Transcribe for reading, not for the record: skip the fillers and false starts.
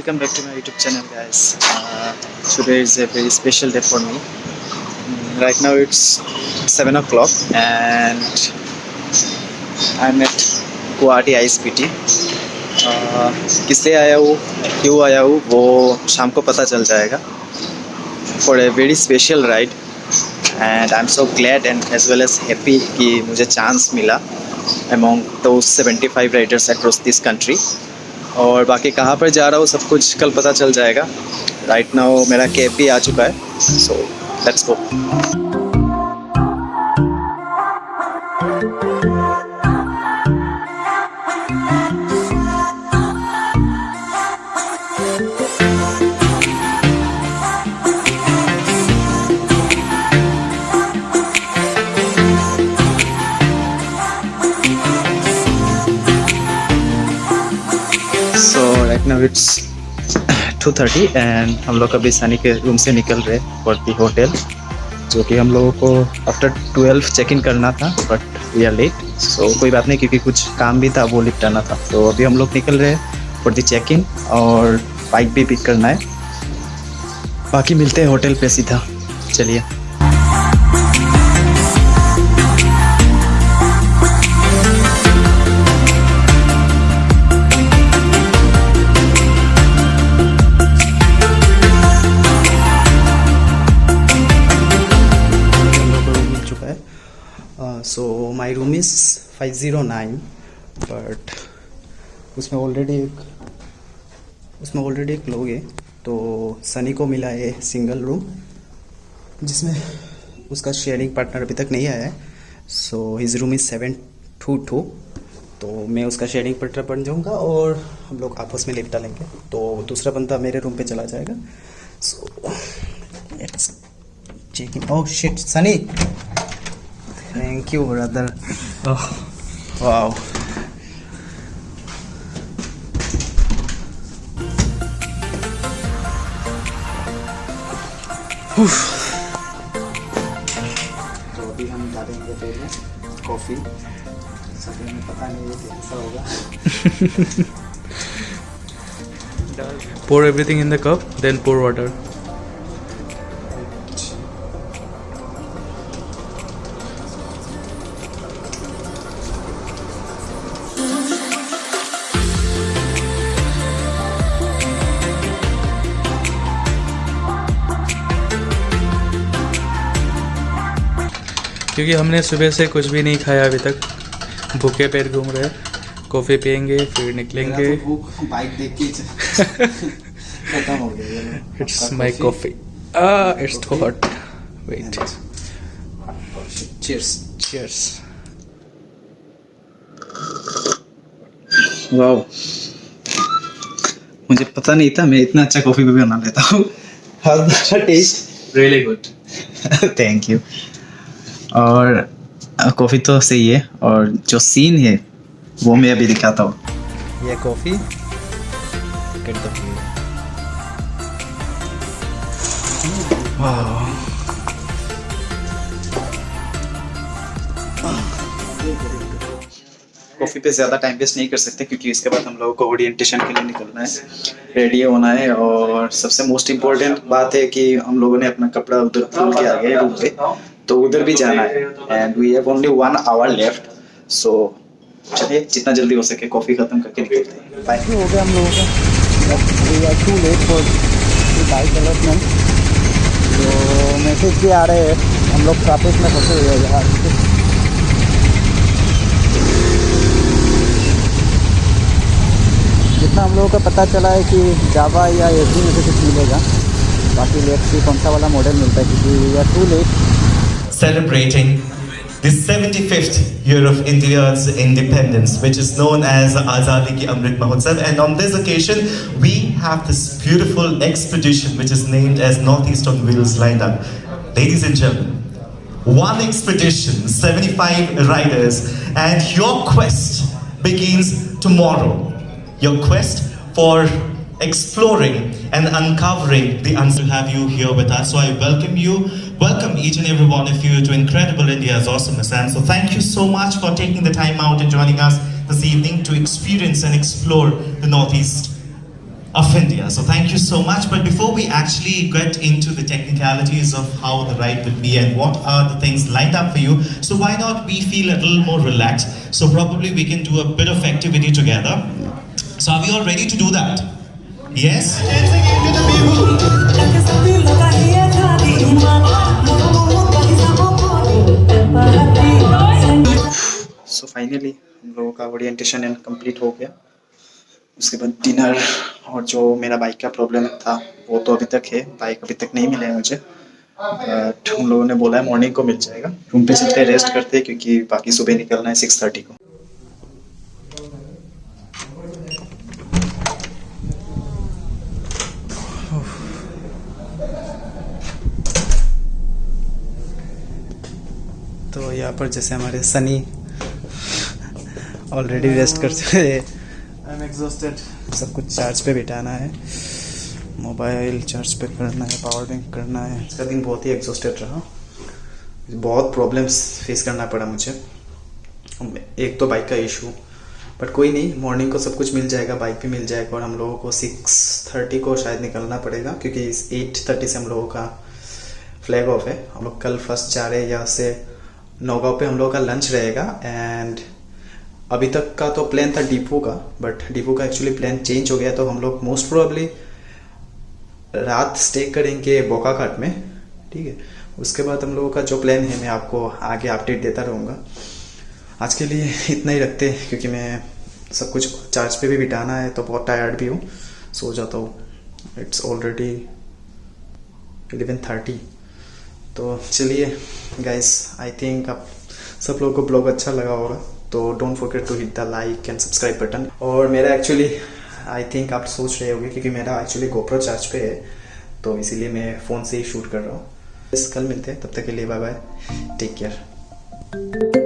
welcome back to my YouTube channel, guys. Today is a very special day for me. Right now it's 7 o'clock and I'm at Guwahati ISPT. किस लिए आया हूँ, क्यों आया हूँ, वो शाम को पता चल जाएगा. For a very special ride and I'm so glad and as well as happy कि मुझे चांस मिला among those 75 riders across this country. और बाकी कहाँ पर जा रहा हूँ सब कुछ कल पता चल जाएगा. राइट नाउ मेरा कैब भी आ चुका है, so let's go. So right now it's 2:30 and हम लोग अभी सनी के रूम से निकल रहे फॉर दी होटल, जो कि हम लोगों को आफ्टर 12 चेक इन करना था, बट वी आर लेट. सो कोई बात नहीं, क्योंकि कुछ काम भी था वो निपटाना था. तो अभी हम लोग निकल रहे हैं फॉर दी चेक इन और बाइक भी पिक करना है. बाकी मिलते हैं होटल पे सीधा. चलिए. सो माई रूम इज़ 509, बट उसमें ऑलरेडी एक लोग है. तो सनी को मिला है सिंगल रूम, जिसमें उसका शेयरिंग पार्टनर अभी तक नहीं आया है. So his room is 722. तो मैं उसका शेयरिंग पार्टनर बन जाऊंगा और हम लोग आपस में लिफ्ट डालेंगे. तो दूसरा बंदा मेरे रूम पे चला जाएगा. So let's check in. Oh shit, Sunny. Thank you, brother. Oh, wow. तो अभी हम डालेंगे पहले कॉफ़ी. सभी हमें पता नहीं है कैसा होगा. Pour everything in the cup, then pour water. क्योंकि हमने सुबह से कुछ भी नहीं खाया अभी तक, भूखे पेट घूम रहे. कॉफ़ी पियेंगे फिर निकलेंगे. बाइक देख के खत्म हो गया. It's my coffee. It's too hot. Wait. Cheers. Cheers. Wow, मुझे पता नहीं था मैं इतना अच्छा कॉफ़ी भी बना लेता हूँ. Test really good. Thank you. और कॉफ़ी तो सही है, और जो सीन है वो मैं अभी दिखाता हूँ. ये coffee get the view. Coffee पे ज़्यादा टाइम वेस्ट नहीं कर सकते, क्योंकि इसके बाद हम लोगों को ओरिएंटेशन के लिए निकलना है, रेडी होना है. और सबसे मोस्ट इम्पोर्टेंट बात है कि हम लोगों ने अपना कपड़ा उधर भूल के आ गए रूम पे, तो उधर भी जाना है. And we have only 1 hour लेफ्ट. सो चलिए जितना जल्दी हो सके कॉफ़ी ख़त्म करके निकलते हैं. बाय. हो गया हम लोगों का. We are too late for bike development. तो मैसेज भी आ रहे हैं, हम लोग ट्रैफिक में फंसे हुए हैं यार. जितना हम लोगों का पता चला है कि जावा या एसडी में से कुछ मिलेगा. बाकी लेट्स सी कौन सा वाला मॉडल मिलता है, क्योंकि we are too late. Celebrating the 75th year of India's independence, which is known as Azadi Ki Amrit Mahotsav. And on this occasion, we have this beautiful expedition which is named as Northeast on Wheels lined up. Ladies and gentlemen, one expedition, 75 riders, and your quest begins tomorrow. Your quest for exploring and uncovering the answer. Have you here with us, so I welcome each and every one of you to Incredible India's Awesome Assam. So thank you so much for taking the time out and joining us this evening to experience and explore the Northeast of India. So thank you so much. But before we actually get into the technicalities of how the ride will be and what are the things lined up for you, so why not we feel a little more relaxed? So probably we can do a bit of activity together. So are we all ready to do that? Yes? Dancing into the so finally हम लोगों का orientation and complete हो गया। उसके बाद dinner, और जो मेरा बाइक का प्रॉब्लम था वो तो अभी तक है, बाइक अभी तक नहीं मिला है मुझे, बट हम लोगों ने बोला है मॉर्निंग को मिल जाएगा। रूम पे चलते रेस्ट करते हैं क्योंकि बाकी सुबह निकलना है 6:30 को। तो यहाँ पर जैसे हमारे सनी ऑलरेडी रेस्ट कर चुके हैं। I am exhausted. सब कुछ चार्ज पे बिठाना है, मोबाइल चार्ज पे करना है, पावर बैंक करना है। इसका दिन बहुत ही एग्जॉस्टेड रहा, बहुत प्रॉब्लम्स फेस करना पड़ा मुझे। एक तो बाइक का इशू, बट कोई नहीं, मॉर्निंग को सब कुछ मिल जाएगा, बाइक भी मिल जाएगा। और हम लोगों को 6:30 को शायद निकलना पड़ेगा क्योंकि 8:30 से हम लोगों का फ्लैग ऑफ है। हम लोग कल फर्स्ट जा रहे हैं यहाँ से नौगांव पे, हम लोगों का लंच रहेगा। एंड अभी तक का तो प्लान था डिपो का, बट डिपो का एक्चुअली प्लान चेंज हो गया। तो हम लोग मोस्ट प्रोबेबली रात स्टे करेंगे बोकाखाट में, ठीक है। उसके बाद हम लोगों का जो प्लान है मैं आपको आगे अपडेट देता रहूँगा। आज के लिए इतना ही रखते हैं क्योंकि मैं सब कुछ चार्ज पे भी बिठाना है, तो बहुत टायर्ड भी हूँ, सो जाता हूँ। It's already 11:30। तो चलिए गाइस, आई थिंक आप सब लोगों को ब्लॉग अच्छा लगा होगा, तो don't forget to hit the like and subscribe button. और मेरा एक्चुअली आई थिंक आप सोच रहे होंगे क्योंकि मेरा एक्चुअली गोप्रो चार्ज पे है, तो इसीलिए मैं फ़ोन से ही शूट कर रहा हूँ। बस कल मिलते हैं, तब तक के लिए बाय बाय, टेक केयर।